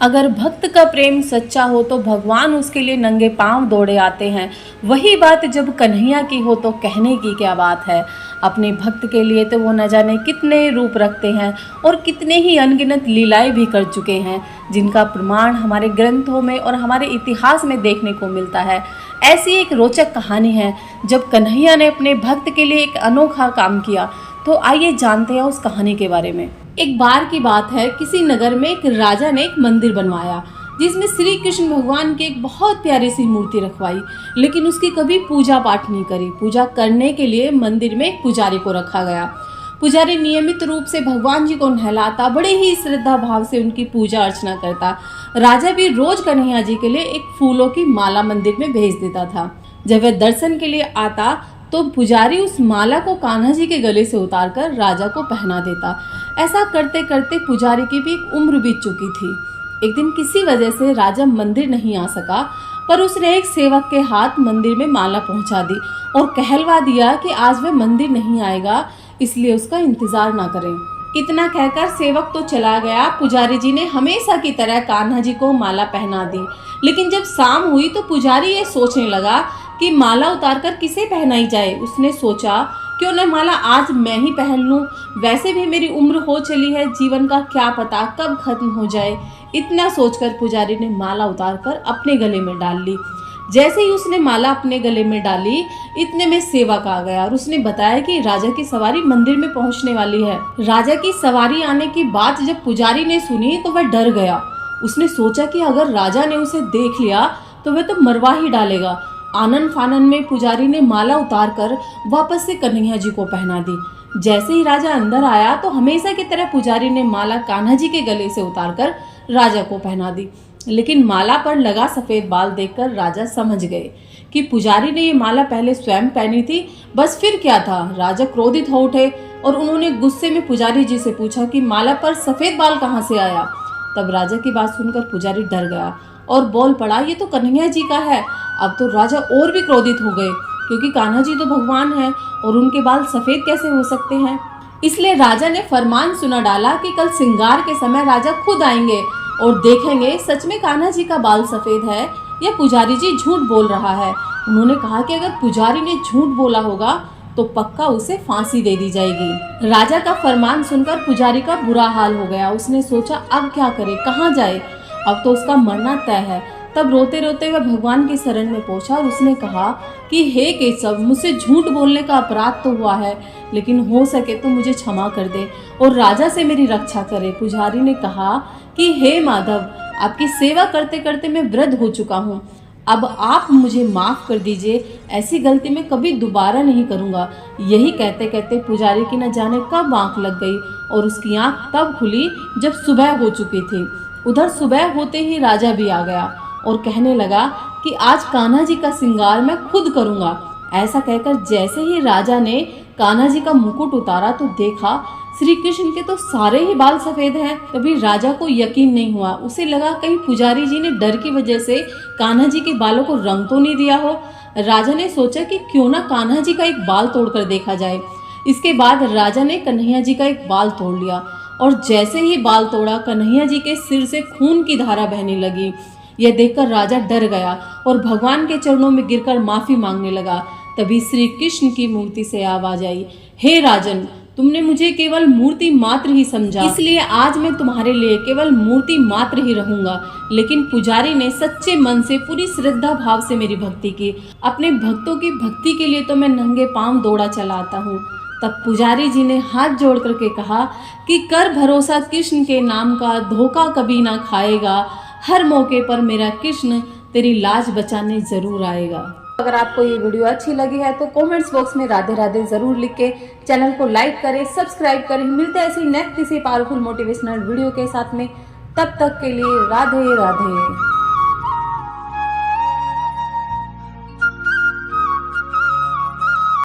अगर भक्त का प्रेम सच्चा हो तो भगवान उसके लिए नंगे पांव दौड़े आते हैं। वही बात जब कन्हैया की हो तो कहने की क्या बात है। अपने भक्त के लिए तो वो न जाने कितने रूप रखते हैं और कितने ही अनगिनत लीलाएं भी कर चुके हैं, जिनका प्रमाण हमारे ग्रंथों में और हमारे इतिहास में देखने को मिलता है। ऐसी एक रोचक कहानी है जब कन्हैया ने अपने भक्त के लिए एक अनोखा काम किया। तो आइए जानते हैं उस कहानी के बारे में। एक बार की बात है, किसी नगर में एक राजा ने एक मंदिर बनवाया जिसमें श्री कृष्ण भगवान की एक बहुत प्यारी सी मूर्ति रखवाई, लेकिन उसकी कभी पूजा पाठ नहीं करी। पूजा करने के लिए मंदिर में एक पुजारी को रखा गया। पुजारी नियमित रूप से भगवान जी को नहलाता, बड़े ही श्रद्धा भाव से उनकी पूजा अर्चना करता। राजा भी रोज कन्हैया जी के लिए एक फूलों की माला मंदिर में भेज देता था। जब वह दर्शन के लिए आता तो पुजारी उस माला को कान्हा जी के गले से उतारकर राजा को पहना देता। ऐसा करते करते पुजारी की भी एक उम्र बीत चुकी थी। एक दिन किसी वजह से राजा मंदिर नहीं आ सका, पर उसने एक सेवक के हाथ मंदिर में माला पहुंचा दी और कहलवा दिया कि आज वह मंदिर नहीं आएगा, इसलिए उसका इंतजार ना करें। इतना कहकर सेवक तो चला गया। पुजारी जी ने हमेशा की तरह कान्हा जी को माला पहना दी, लेकिन जब शाम हुई तो पुजारी ये सोचने लगा कि माला उतारकर किसे पहनाई जाए। उसने सोचा क्यों न माला आज मैं ही पहन लूं, वैसे भी मेरी उम्र हो चली है, जीवन का क्या पता कब खत्म हो जाए। इतना सोचकर पुजारी ने माला उतारकर अपने गले में डाल ली। जैसे ही उसने माला अपने गले में डाली, इतने में सेवक आ गया और उसने बताया कि राजा की सवारी मंदिर में पहुंचने वाली है। राजा की सवारी आने की बात जब पुजारी ने सुनी तो वह डर गया। उसने सोचा कि अगर राजा ने उसे देख लिया तो वह तो मरवा ही डालेगा। आनन फानन में पुजारी ने माला उतारकर वापस से कन्हैया जी को पहना दी। जैसे ही राजा अंदर आया तो हमेशा की तरह पुजारी ने माला कान्हा जी के गले से उतारकर राजा को पहना दी, लेकिन माला पर लगा सफेद बाल देखकर राजा समझ गए कि पुजारी ने ये माला पहले स्वयं पहनी थी। बस फिर क्या था। राजा क्रोधित हो उठे और उन्होंने गुस्से में पुजारी जी से पूछा कि माला पर सफेद बाल कहाँ से आया। तब राजा की बात सुनकर पुजारी डर गया और बोल पड़ा, ये तो कन्हैया जी का है। अब तो राजा और भी क्रोधित हो गए, क्योंकि कान्हा जी तो भगवान हैं और उनके बाल सफेद कैसे हो सकते हैं। इसलिए राजा ने फरमान सुना डाला कि कल श्रृंगार के समय राजा खुद आएंगे और देखेंगे सच में कान्हा जी का बाल सफेद है या पुजारी जी झूठ बोल रहा है। उन्होंने कहा कि अगर पुजारी ने झूठ बोला होगा तो पक्का उसे फांसी दे दी जाएगी। राजा का फरमान सुनकर पुजारी का बुरा हाल हो गया। उसने सोचा अब क्या करे, कहाँ जाए, अब तो उसका मरना तय है। तब रोते रोते वह भगवान की शरण में पहुंचा और उसने कहा कि हे केशव, मुझसे झूठ बोलने का अपराध तो हुआ है, लेकिन हो सके तो मुझे क्षमा कर दे और राजा से मेरी रक्षा करे। पुजारी ने कहा कि हे माधव, आपकी सेवा करते करते मैं वृद्ध हो चुका हूँ, अब आप मुझे माफ़ कर दीजिए, ऐसी गलती मैं कभी दोबारा नहीं करूँगा। यही कहते कहते पुजारी की न जाने कब आँख लग गई और उसकी आँख तब खुली जब सुबह हो चुकी थी। उधर सुबह होते ही राजा भी आ गया और कहने लगा कि आज कान्हा जी का श्रृंगार मैं खुद करूँगा। ऐसा कहकर जैसे ही राजा ने कान्हा जी का मुकुट उतारा तो देखा श्री कृष्ण के तो सारे ही बाल सफेद हैं। तभी राजा को यकीन नहीं हुआ। उसे लगा कहीं पुजारी जी ने डर की वजह से कान्हा जी के बालों को रंग तो नहीं दिया हो। राजा ने सोचा कि क्यों ना कान्हा जी का एक बाल तोड़कर देखा जाए। इसके बाद राजा ने कन्हैया जी का एक बाल तोड़ लिया और जैसे ही बाल तोड़ा कन्हैया जी के सिर से खून की धारा बहने लगी। यह देखकर राजा डर गया और भगवान के चरणों में गिरकर माफी मांगने लगा। तभी श्री कृष्ण की मूर्ति से आवाज आई, हे राजन, तुमने मुझे केवल मूर्ति मात्र ही समझा, इसलिए आज मैं तुम्हारे लिए केवल मूर्ति मात्र ही रहूंगा। लेकिन पुजारी ने सच्चे मन से पूरी श्रद्धा भाव से मेरी भक्ति की। अपने भक्तों की भक्ति के लिए तो मैं नंगे पांव दौड़ा चला आता हूँ। तब पुजारी जी ने हाथ जोड़ करके कहा कि कर भरोसा कृष्ण के नाम का, धोखा कभी ना खाएगा। हर मौके पर मेरा कृष्ण तेरी लाज बचाने जरूर आएगा। अगर आपको ये वीडियो अच्छी लगी है तो कमेंट्स बॉक्स में राधे राधे जरूर लिख के चैनल को लाइक करें, सब्सक्राइब करें। मिलते हैं ऐसी नेक्स्ट किसी पावरफुल मोटिवेशनल वीडियो के साथ में। तब तक के लिए राधे राधे।